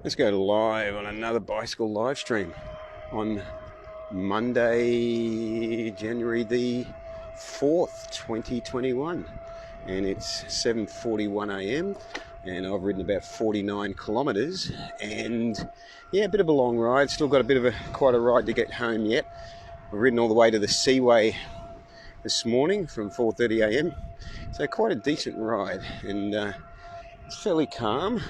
Let's go live on another bicycle live stream on Monday, January the 4th, 2021. And it's 7:41 a.m. and I've ridden about 49 kilometers, and yeah, a bit of a long ride. Still got quite a ride to get home yet. I've ridden all the way to the Seaway this morning from 4:30 a.m. So quite a decent ride, and it's fairly calm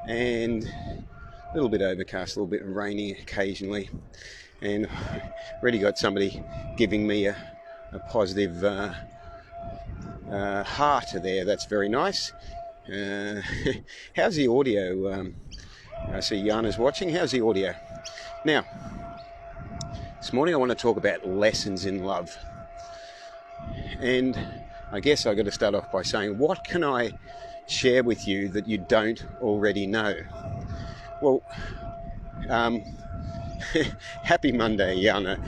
and a little bit overcast, a little bit rainy occasionally, and already got somebody giving me a positive heart there. That's very nice. How's the audio? I see Jana's watching. How's the audio? Now, this morning I want to talk about lessons in love, and I guess I've got to start off by saying, what can I share with you that you don't already know? Well, happy Monday, Jana.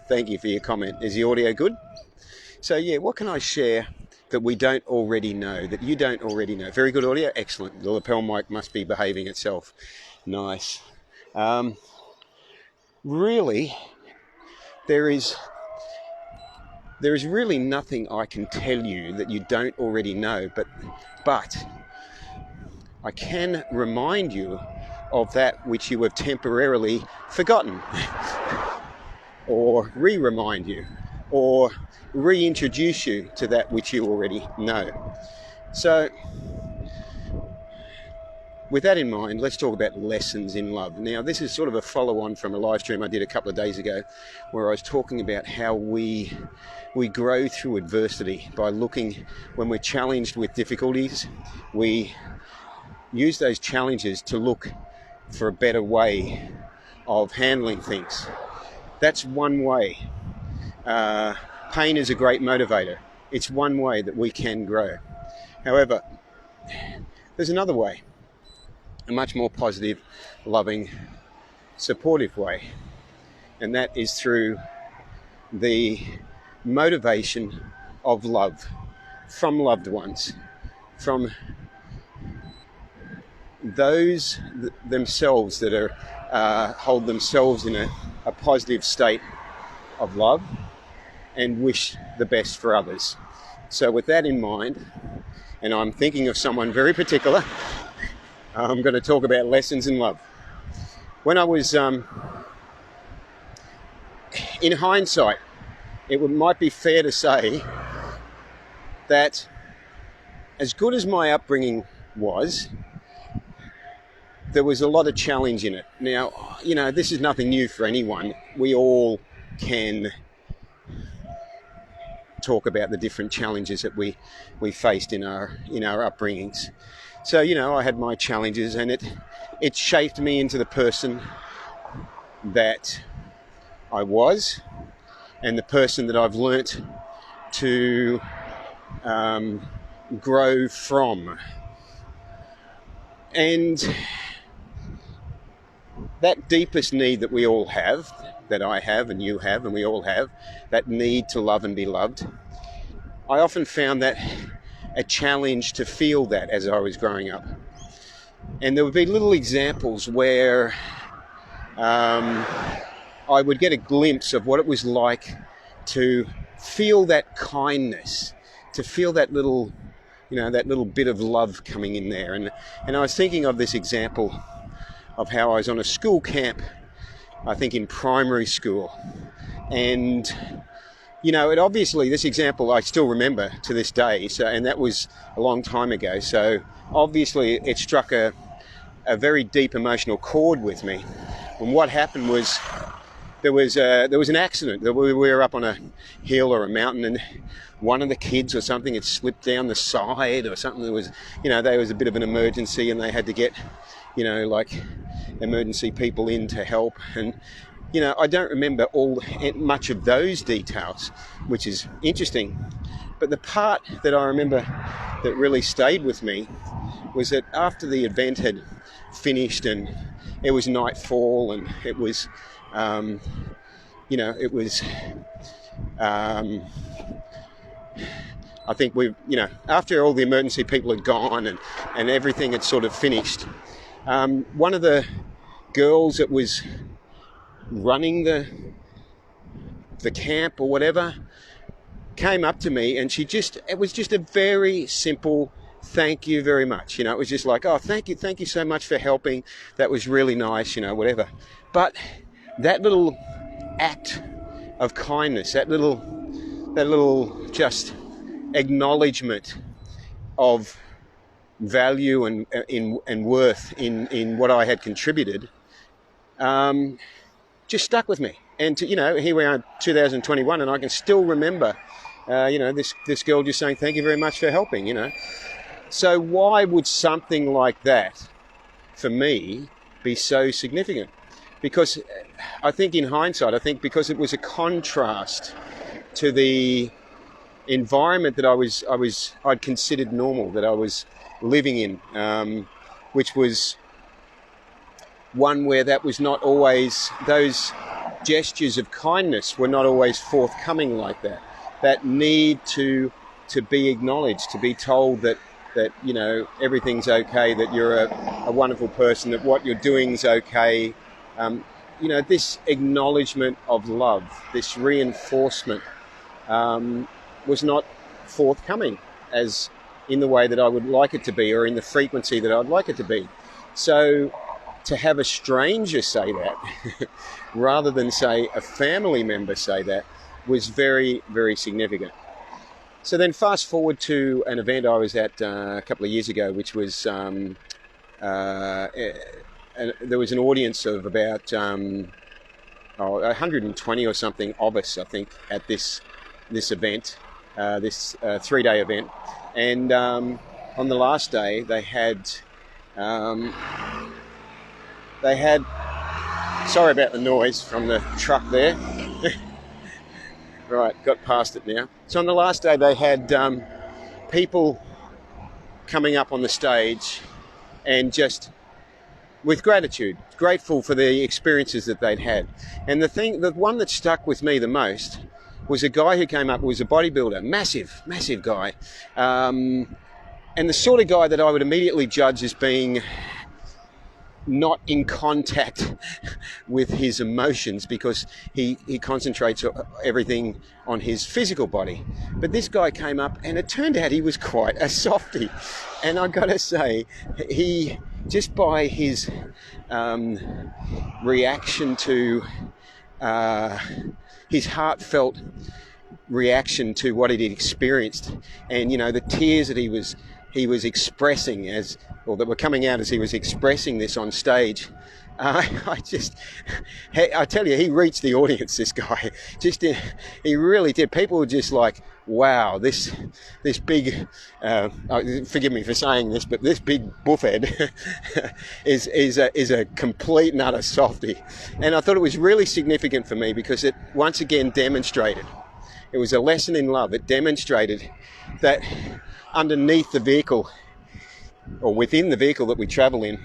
Thank you for your comment. Is the audio good? So yeah, what can I share that we don't already know, that you don't already know? Very good audio, excellent. The lapel mic must be behaving itself. Nice. Really, there is really nothing I can tell you that you don't already know, but I can remind you of that which you have temporarily forgotten, or re-remind you, or reintroduce you to that which you already know. So with that in mind, let's talk about lessons in love. Now, this is sort of a follow-on from a live stream I did a couple of days ago, where I was talking about how we grow through adversity by looking, when we're challenged with difficulties, we use those challenges to look for a better way of handling things. That's one way. Pain is a great motivator. It's one way that we can grow. However, there's another way, a much more positive, loving, supportive way, and that is through the motivation of love from loved ones, from those themselves that are hold themselves in a positive state of love and wish the best for others. So with that in mind, and I'm thinking of someone very particular, I'm going to talk about lessons in love. When I was, in hindsight, it might be fair to say that as good as my upbringing was, there was a lot of challenge in it. Now, you know, this is nothing new for anyone. We all can talk about the different challenges that we faced in our upbringings. So, you know, I had my challenges, and it shaped me into the person that I was, and the person that I've learnt to grow from. And that deepest need that we all have, that I have and you have and we all have, that need to love and be loved, I often found that a challenge to feel that as I was growing up. And there would be little examples where I would get a glimpse of what it was like to feel that kindness, to feel that little, that little bit of love coming in there. And I was thinking of this example of how I was on a school camp, I think in primary school. And, it obviously, this example I still remember to this day. So, and that was a long time ago. So obviously it struck a very deep emotional chord with me. And what happened was, there was an accident. We were up on a hill or a mountain, and one of the kids or something had slipped down the side or something. There was, there was a bit of an emergency, and they had to get, emergency people in to help. And, I don't remember much of those details, which is interesting. But the part that I remember that really stayed with me was that after the event had finished and it was nightfall, and it was, it was, I think after all the emergency people had gone and everything had sort of finished, One of the girls that was running the camp or whatever came up to me, and it was just a very simple thank you very much. It was just like, oh, thank you so much for helping. That was really nice, whatever. But that little act of kindness, that little just acknowledgement of value and worth in what I had contributed, just stuck with me. And here we are, 2021, and I can still remember, this girl just saying thank you very much for helping. So why would something like that, for me, be so significant? Because I think in hindsight, because it was a contrast to the environment that I'd considered normal, that I was living in, which was one where that was not always, those gestures of kindness were not always forthcoming like that. That need to be acknowledged, to be told that everything's okay, that you're a wonderful person, that what you're doing's okay. This acknowledgement of love, this reinforcement, was not forthcoming as in the way that I would like it to be, or in the frequency that I'd like it to be. So to have a stranger say that, rather than say a family member say that, was very, very significant. So then fast forward to an event I was at a couple of years ago, which was, there was an audience of about 120 or something of us, I think, at this event, this 3-day event. And on the last day, they had, sorry about the noise from the truck there. Right, got past it now. So on the last day, they had people coming up on the stage and just with gratitude, grateful for the experiences that they'd had. And the one that stuck with me the most was a guy who came up, who was a bodybuilder, massive guy. And the sort of guy that I would immediately judge as being not in contact with his emotions, because he concentrates everything on his physical body. But this guy came up, and it turned out he was quite a softie. And I gotta say, he, just by his reaction to his heartfelt reaction to what he'd experienced, and the tears that he was expressing that were coming out as he was expressing this on stage, I tell you, he reached the audience, this guy. He really did. People were just like, wow, this big, forgive me for saying this, but this big buffhead is a complete and utter softie. And I thought it was really significant for me, because it once again demonstrated, it was a lesson in love. It demonstrated that underneath the vehicle, or within the vehicle that we travel in,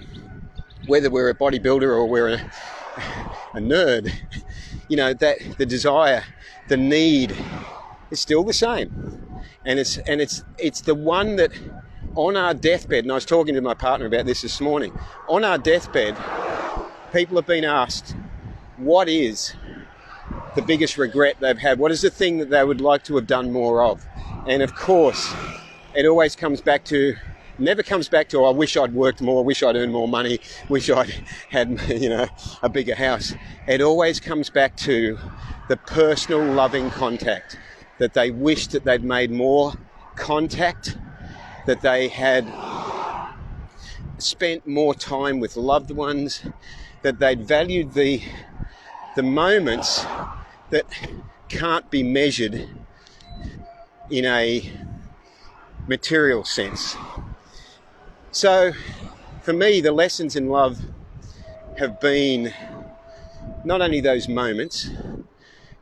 whether we're a bodybuilder or we're a nerd, that the desire, the need is still the same. And it's the one that on our deathbed, and I was talking to my partner about this morning, on our deathbed, people have been asked, what is the biggest regret they've had? What is the thing that they would like to have done more of? And of course, it always never comes back to, I wish I'd worked more, wish I'd earned more money, wish I'd had, a bigger house. It always comes back to the personal loving contact, that they wished that they'd made more contact, that they had spent more time with loved ones, that they'd valued the moments that can't be measured in a material sense. So for me, the lessons in love have been not only those moments,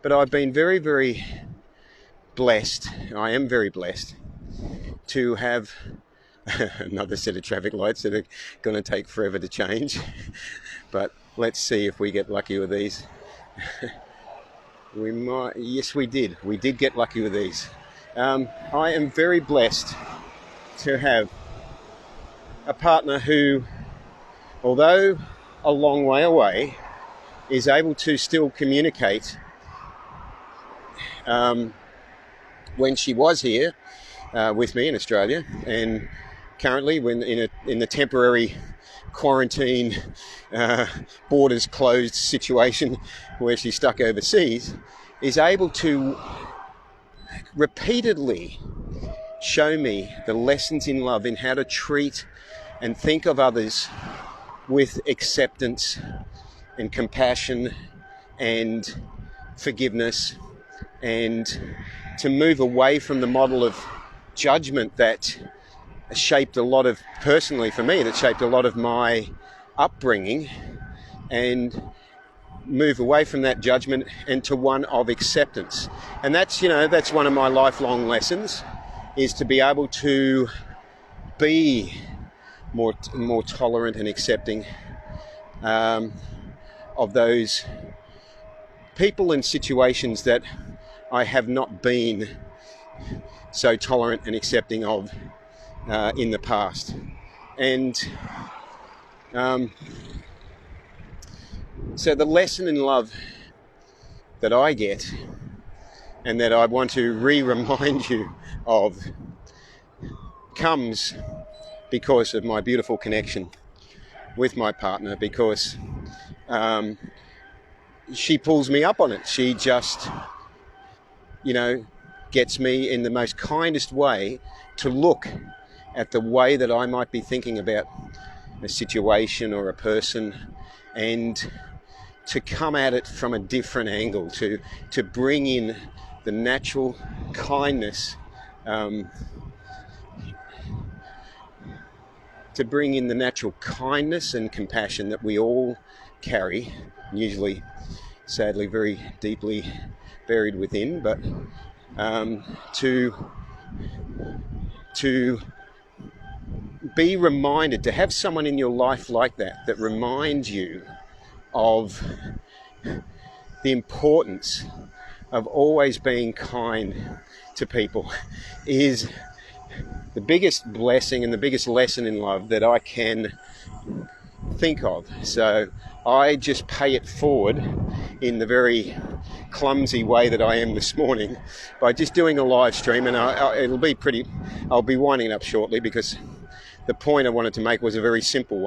but I've been very, very blessed. I am very blessed to have another set of traffic lights that are going to take forever to change. But let's see if we get lucky with these. We might. Yes, we did. We did get lucky with these. I am very blessed to have a partner who although a long way away, is able to still communicate. When she was here with me in Australia, and currently when in the temporary quarantine, borders closed situation where she's stuck overseas, is able to repeatedly show me the lessons in love, in how to treat and think of others with acceptance and compassion and forgiveness, and to move away from the model of judgment that shaped a lot of, personally for me, that shaped a lot of my upbringing, and move away from that judgment and to one of acceptance. And that's, that's one of my lifelong lessons, is to be able to be more tolerant and accepting of those people and situations that I have not been so tolerant and accepting of in the past. And so the lesson in love that I get, and that I want to remind you of, comes because of my beautiful connection with my partner, because she pulls me up on it. She just, gets me in the most kindest way to look at the way that I might be thinking about a situation or a person, and to come at it from a different angle, to bring in the natural kindness, and compassion that we all carry, usually, sadly, very deeply buried within, but to be reminded, to have someone in your life like that reminds you of the importance of always being kind to people, is the biggest blessing and the biggest lesson in love that I can think of. So I just pay it forward in the very clumsy way that I am this morning by just doing a live stream, and I'll be winding it up shortly, because the point I wanted to make was a very simple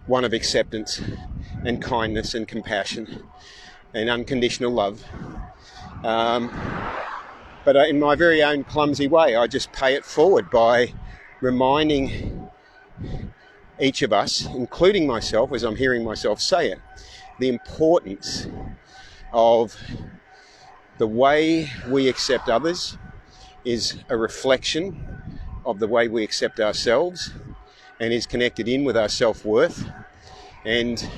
one of acceptance and kindness and compassion and unconditional love. But in my very own clumsy way, I just pay it forward by reminding each of us, including myself, as I'm hearing myself say it, the importance of the way we accept others is a reflection of the way we accept ourselves, and is connected in with our self-worth. And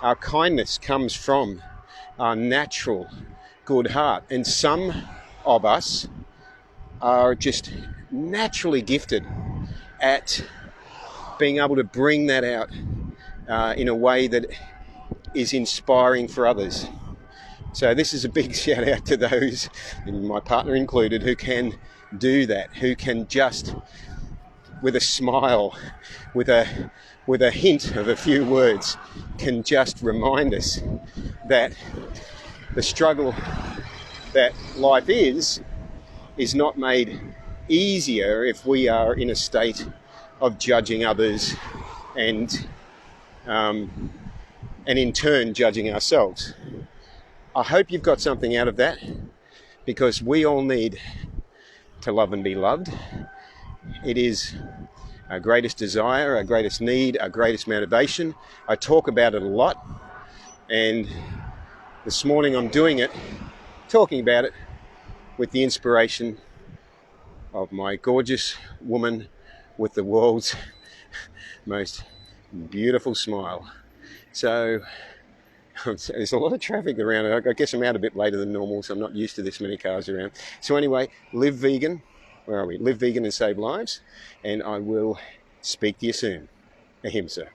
our kindness comes from our natural good heart. And some of us are just naturally gifted at being able to bring that out in a way that is inspiring for others. So this is a big shout out to those, my partner included, who can do that, who can just, with a smile, with a hint of a few words, can just remind us that the struggle that life is not made easier if we are in a state of judging others and in turn judging ourselves. I hope you've got something out of that, because we all need to love and be loved. It is our greatest desire, our greatest need, our greatest motivation. I talk about it a lot, and this morning I'm talking about it with the inspiration of my gorgeous woman with the world's most beautiful smile. So there's a lot of traffic around. I guess I'm out a bit later than normal, so I'm not used to this many cars around. So anyway, live vegan. Where are we? Live vegan and save lives. And I will speak to you soon. Ahimsa.